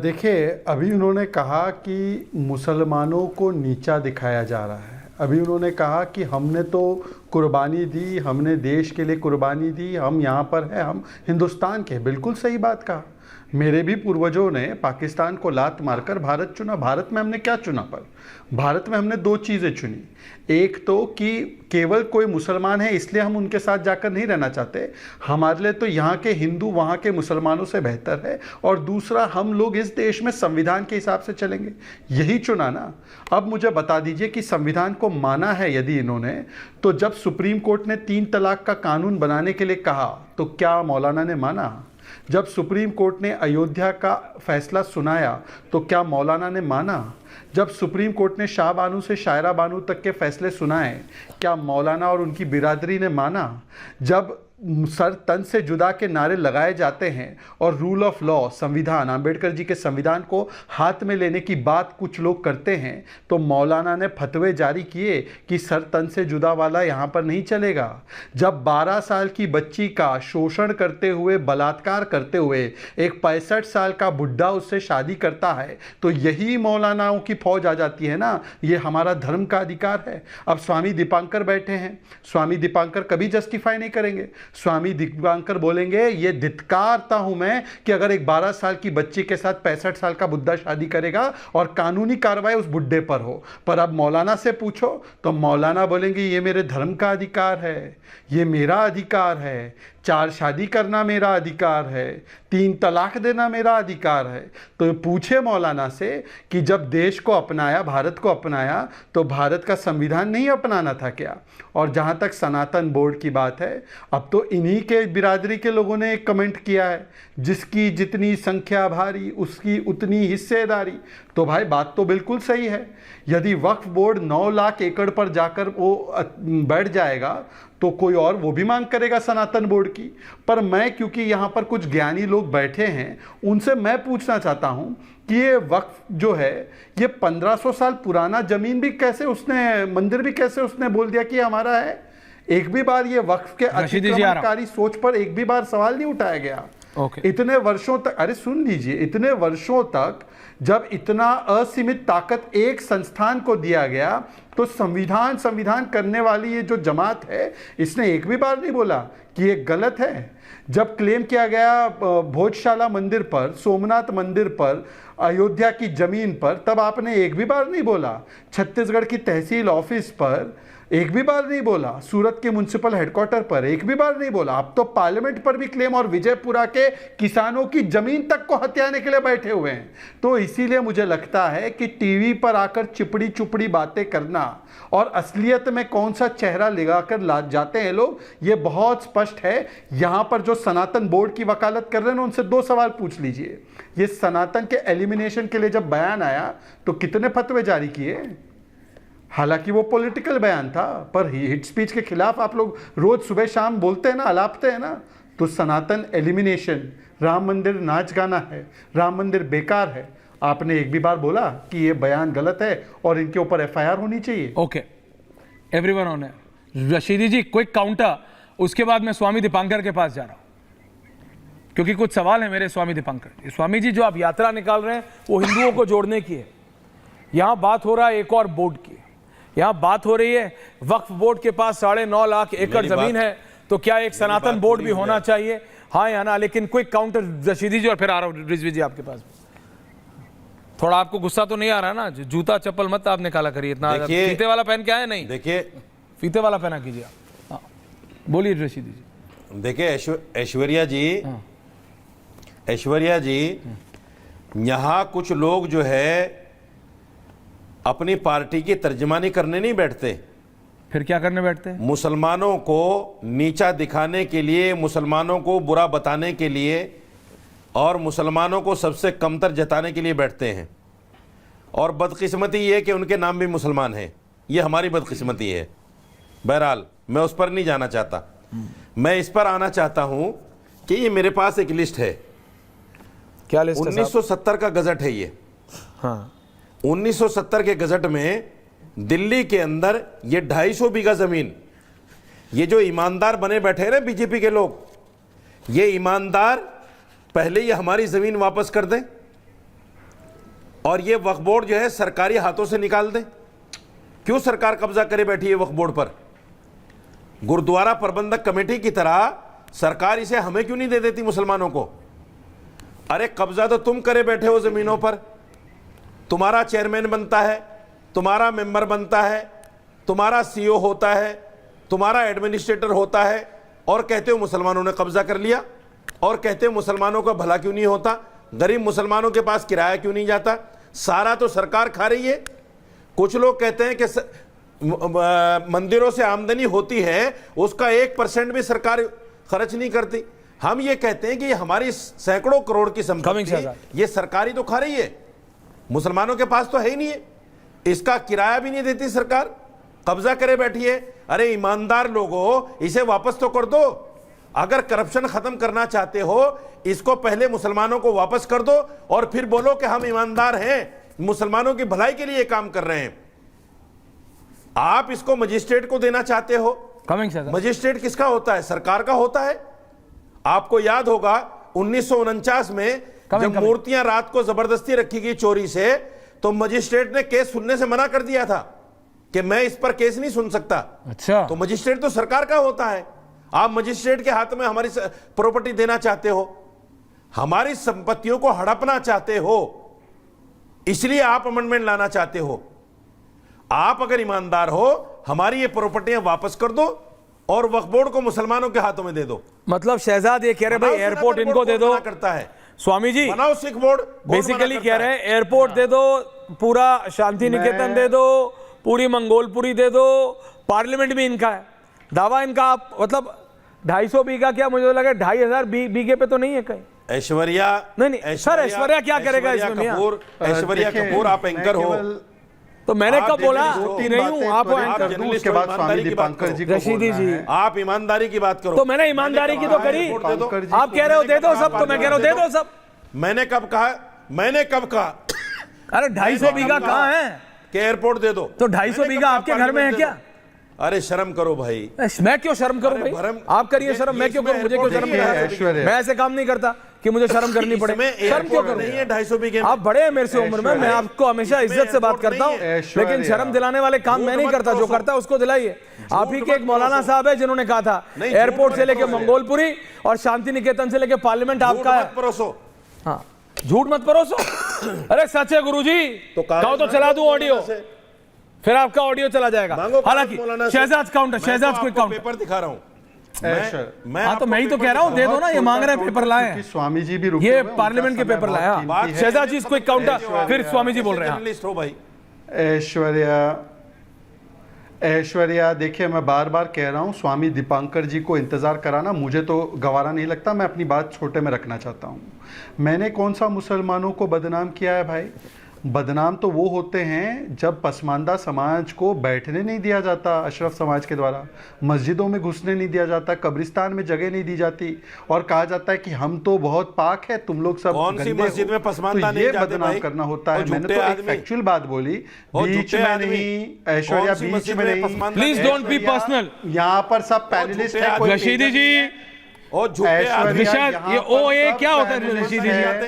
देखिए, अभी उन्होंने कहा कि मुसलमानों को नीचा दिखाया जा रहा है। अभी उन्होंने कहा कि हमने तो कुर्बानी दी, हमने देश के लिए कुर्बानी दी, हम यहाँ पर हैं, हम हिंदुस्तान के। बिल्कुल सही बात कहा। मेरे भी पूर्वजों ने पाकिस्तान को लात मारकर भारत चुना। भारत में हमने क्या चुना? पर भारत में हमने दो चीज़ें चुनी। एक तो कि केवल कोई मुसलमान है इसलिए हम उनके साथ जाकर नहीं रहना चाहते, हमारे लिए तो यहाँ के हिंदू वहाँ के मुसलमानों से बेहतर है। और दूसरा, हम लोग इस देश में संविधान के हिसाब से चलेंगे, यही चुना ना। अब मुझे बता दीजिए कि संविधान को माना है यदि इन्होंने, तो जब सुप्रीम कोर्ट ने 3 तलाक का कानून बनाने के लिए कहा तो क्या मौलाना ने माना? जब सुप्रीम कोर्ट ने अयोध्या का फैसला सुनाया तो क्या मौलाना ने माना? जब सुप्रीम कोर्ट ने शाह बानू से शायरा बानू तक के फैसले सुनाए, क्या मौलाना और उनकी बिरादरी ने माना? जब सर तन से जुदा के नारे लगाए जाते हैं और रूल ऑफ लॉ, संविधान, अंबेडकर जी के संविधान को हाथ में लेने की बात कुछ लोग करते हैं, तो मौलाना ने फतवे जारी किए कि सर तन से जुदा वाला यहाँ पर नहीं चलेगा। जब 12 साल की बच्ची का शोषण करते हुए, बलात्कार करते हुए एक 65 साल का बुढ़ा उससे शादी करता है, तो यही मौलानाओं की फौज आ जाती है ना। ये हमारा धर्म का अधिकार है। अब स्वामी दीपांकर बैठे हैं, स्वामी दीपांकर कभी जस्टिफाई नहीं करेंगे। स्वामी दीपांकर बोलेंगे ये धिक्कारता हूं मैं कि अगर एक 12 साल की बच्ची के साथ 65 साल का बुड्ढा शादी करेगा और कानूनी कार्रवाई उस बुड्ढे पर हो। पर अब मौलाना से पूछो तो मौलाना बोलेंगे ये मेरे धर्म का अधिकार है, ये मेरा अधिकार है, 4 शादी करना मेरा अधिकार है, 3 तलाक देना मेरा अधिकार है। तो पूछे मौलाना से कि जब देश को अपनाया, भारत को अपनाया, तो भारत का संविधान नहीं अपनाना था क्या? और जहाँ तक सनातन बोर्ड की बात है, अब तो इन्हीं के बिरादरी के लोगों ने एक कमेंट किया है, जिसकी जितनी संख्या भारी उसकी उतनी हिस्सेदारी। तो भाई बात तो बिल्कुल सही है। यदि वक्फ बोर्ड 9 लाख एकड़ पर जाकर वो बैठ जाएगा तो कोई और वो भी मांग करेगा सनातन बोर्ड की। पर मैं, क्योंकि यहाँ पर कुछ ज्ञानी लोग बैठे हैं, उनसे मैं पूछना चाहता हूँ कि ये वक्फ जो है, ये 1500 साल पुराना जमीन भी कैसे उसने, मंदिर भी कैसे उसने बोल दिया कि हमारा है? एक भी बार ये वक्फ के अतिक्रमणकारी सोच पर एक भी बार सवाल नहीं उठाया गया। इतने वर्षों तक, अरे सुन लीजिए, इतने वर्षों तक जब इतना असीमित ताकत एक संस्थान को दिया गया, तो संविधान करने वाली ये जो जमात है, इसने एक भी बार नहीं बोला कि ये गलत है। जब क्लेम किया गया भोजशाला मंदिर पर, सोमनाथ मंदिर पर, अयोध्या की जमीन पर, तब आपने एक भी बार नहीं बोला। छत्तीसगढ़ की तहसील ऑफिस पर एक भी बार नहीं बोला। सूरत के म्युनिसिपल हेडक्वार्टर पर एक भी बार नहीं बोला। अब तो पार्लियामेंट पर भी क्लेम, और विजयपुरा के किसानों की जमीन तक को हथियाने के लिए बैठे हुए हैं। तो इसीलिए मुझे लगता है कि टीवी पर आकर चिपड़ी चुपड़ी बातें करना और असलियत में कौन सा चेहरा लगाकर जाते हैं लोग, ये बहुत स्पष्ट है। यहां पर जो सनातन बोर्ड की वकालत कर रहे हैं, उनसे 2 सवाल पूछ लीजिए। ये सनातन के एलिमिनेशन के लिए जब बयान आया तो कितने फतवे जारी किए? हालांकि वो पॉलिटिकल बयान था, पर हिट स्पीच के खिलाफ आप लोग रोज सुबह शाम बोलते हैं ना, अलापते हैं ना। तो सनातन एलिमिनेशन, राम मंदिर नाच गाना है, राम मंदिर बेकार है, आपने एक भी बार बोला कि ये बयान गलत है और इनके ऊपर एफआईआर होनी चाहिए? ओके, एवरीवन ऑन है। रशीदी जी, क्विक काउंटर, उसके बाद मैं स्वामी दीपांकर के पास जा रहा हूं, क्योंकि कुछ सवाल है मेरे स्वामी दीपांकर। स्वामी जी, जो आप यात्रा निकाल रहे हैं वो हिंदुओं को जोड़ने की है। यहां बात हो रहा है एक और बोर्ड की, यहां बात हो रही है वक्फ बोर्ड के पास 9.5 लाख एकड़ जमीन है, तो क्या एक सनातन बोर्ड भी होना चाहिए? हाँ या ना? लेकिन क्विक काउंटर रशीदी जी, और फिर आ रहा हूं रिजवी जी आपके पास। थोड़ा आपको गुस्सा तो नहीं आ रहा ना? जूता चप्पल मत आप निकाला करिए इतना। फीते वाला पहन के आए? नहीं, देखिए फीते वाला पहना कीजिए आप। हाँ बोलिए रशीदी जी। देखिए ऐश्वर्या जी, यहां कुछ लोग जो है अपनी पार्टी की तर्जमानी करने नहीं बैठते। फिर क्या करने बैठते हैं? मुसलमानों को नीचा दिखाने के लिए, मुसलमानों को बुरा बताने के लिए और मुसलमानों को सबसे कमतर जताने के लिए बैठते हैं। और बदकिस्मती ये कि उनके नाम भी मुसलमान हैं। ये हमारी बदकिस्मती है। बहरहाल मैं उस पर नहीं जाना चाहता। मैं इस पर आना चाहता हूं कि ये मेरे पास एक लिस्ट है। क्या लिस्ट है? 1970 का गजट है ये। हाँ, 1970 के गजट में दिल्ली के अंदर ये 250 बीघा जमीन ये जो ईमानदार बने बैठे हैं ना बीजेपी के लोग, ये ईमानदार पहले ये हमारी जमीन वापस कर दें और ये वक्फ बोर्ड जो है सरकारी हाथों से निकाल दें। क्यों सरकार कब्जा करे बैठी है वक्फ बोर्ड पर? गुरुद्वारा प्रबंधक कमेटी की तरह सरकार इसे हमें क्यों नहीं दे देती मुसलमानों को? अरे कब्जा तो तुम करे बैठे हो जमीनों पर, तुम्हारा चेयरमैन बनता है, तुम्हारा मेंबर बनता है, तुम्हारा सीईओ होता है, तुम्हारा एडमिनिस्ट्रेटर होता है, और कहते हो मुसलमानों ने कब्जा कर लिया, और कहते हो मुसलमानों का भला क्यों नहीं होता, गरीब मुसलमानों के पास किराया क्यों नहीं जाता, सारा तो सरकार खा रही है। कुछ लोग कहते हैं कि मंदिरों से आमदनी होती है उसका 1% भी सरकार खर्च नहीं करती। हम ये कहते हैं कि हमारी सैकड़ों करोड़ की संपत्ति ये सरकारी तो खा रही है, मुसलमानों के पास तो है ही नहीं है, इसका किराया भी नहीं देती सरकार, कब्जा करे बैठी है। अरे ईमानदार लोगों, इसे वापस तो कर दो। अगर करप्शन खत्म करना चाहते हो, इसको पहले मुसलमानों को वापस कर दो और फिर बोलो कि हम ईमानदार हैं, मुसलमानों की भलाई के लिए काम कर रहे हैं। आप इसको मजिस्ट्रेट को देना चाहते हो। मजिस्ट्रेट किसका होता है? सरकार का होता है। आपको याद होगा 1949 में जब मूर्तियां रात को जबरदस्ती रखी गई चोरी से, तो मजिस्ट्रेट ने केस सुनने से मना कर दिया था कि मैं इस पर केस नहीं सुन सकता। अच्छा, तो मजिस्ट्रेट तो सरकार का होता है। आप मजिस्ट्रेट के हाथ में हमारी प्रॉपर्टी देना चाहते हो, हमारी संपत्तियों को हड़पना चाहते हो, इसलिए आप अमेंडमेंट लाना चाहते हो। आप अगर ईमानदार हो, हमारी ये प्रॉपर्टियां वापस कर दो और वक्फ बोर्ड को मुसलमानों के हाथों में दे दो। मतलब शहजाद ये कह रहे भाई एयरपोर्ट इनको दे दो, करता है स्वामी जी बनाओ सिख बोर्ड, बेसिकली कह रहे हैं एयरपोर्ट दे दो, पूरा शांति निकेतन दे दो, पूरी मंगोलपुरी दे दो, पार्लियामेंट भी इनका है, दावा इनका। आप मतलब 250 बीघा क्या, मुझे लगा 2500 बीघे पे तो नहीं है कहीं। ऐश्वर्या नहीं सर, ऐश्वर्या क्या करेगा इसमें? ऐश्वर्या कपूर, आप एंकर हो, तो मैंने कब बोला कि नहीं हूं? आप उसके बाद स्वामी दीपांकर जी को रशीदी जी, आप ईमानदारी की बात करो। तो मैंने ईमानदारी की तो करी, आप कह रहे हो दे दो सब, तो मैं कह रहा हूं दे दो सब। मैंने कब कहा? मैंने कब कहा? अरे 250 बीघा कहाँ है कि एयरपोर्ट दे दो? तो 250 बीघा आपके घर में है क्या? अरे शर्म करो भाई। मैं क्यों शर्म करूं भाई? आप करिए शर्म, मैं क्यों करूं? मुझे क्यों शर्म करना? मैं ऐसे काम नहीं करता कि मुझे शर्म करनी पड़े। शर्म क्यों करूं? 250 बीघे आप बड़े हैं मेरे से उम्र में, मैं आपको हमेशा इज्जत से बात करता हूं, लेकिन शर्म दिलाने वाले काम मैं नहीं करता। जो करता है उसको दिलाइए। आप ही के एक मौलाना साहब है जिन्होंने कहा था एयरपोर्ट से लेके मंगोलपुरी और शांति निकेतन से लेके पार्लियामेंट आपका है। हाँ, झूठ मत परोसो। अरे सच है गुरुजी, तो कहो तो चला दूं ऑडियो, फिर आपका ऑडियो चला जाएगा। हालांकि शहजाद काउंटर, शहजाद कोई काउंटर पेपर दिखा रहा हूं मैं। हाँ, तो मैं ही तो कह रहा हूँ, दे दो ना, ये मांग रहे हैं पेपर लाए, स्वामी जी भी ये पार्लियामेंट के पेपर लाया। शहजाद जी कोई काउंटर, फिर स्वामी जी बोल रहे हैं। ऐश्वर्या देखिए, मैं बार बार कह रहा हूँ, स्वामी दीपांकर जी को इंतज़ार कराना मुझे तो गवारा नहीं लगता। मैं अपनी बात छोटे में रखना चाहता हूँ। मैंने कौन सा मुसलमानों को बदनाम किया है भाई? बदनाम तो वो होते हैं जब पसमानदा समाज को बैठने नहीं दिया जाता, अशरफ समाज के द्वारा मस्जिदों में घुसने नहीं दिया जाता, कब्रिस्तान में जगह नहीं दी जाती, और कहा जाता है कि हम तो बहुत पाक है, तुम लोग सब कौन सी मस्जिद में पसमानदा नहीं जाते? बदनाम करना होता है। मैंने तो एक फैक्चुअल बात बोली, बीच में नहीं ऐश्वर्या, बीच में नहीं। Please don't be personal. यहाँ पर सब पैनलिस्ट है। रशीदी जी, और झूठे आदमी, ये क्या होता है रशीदी जी?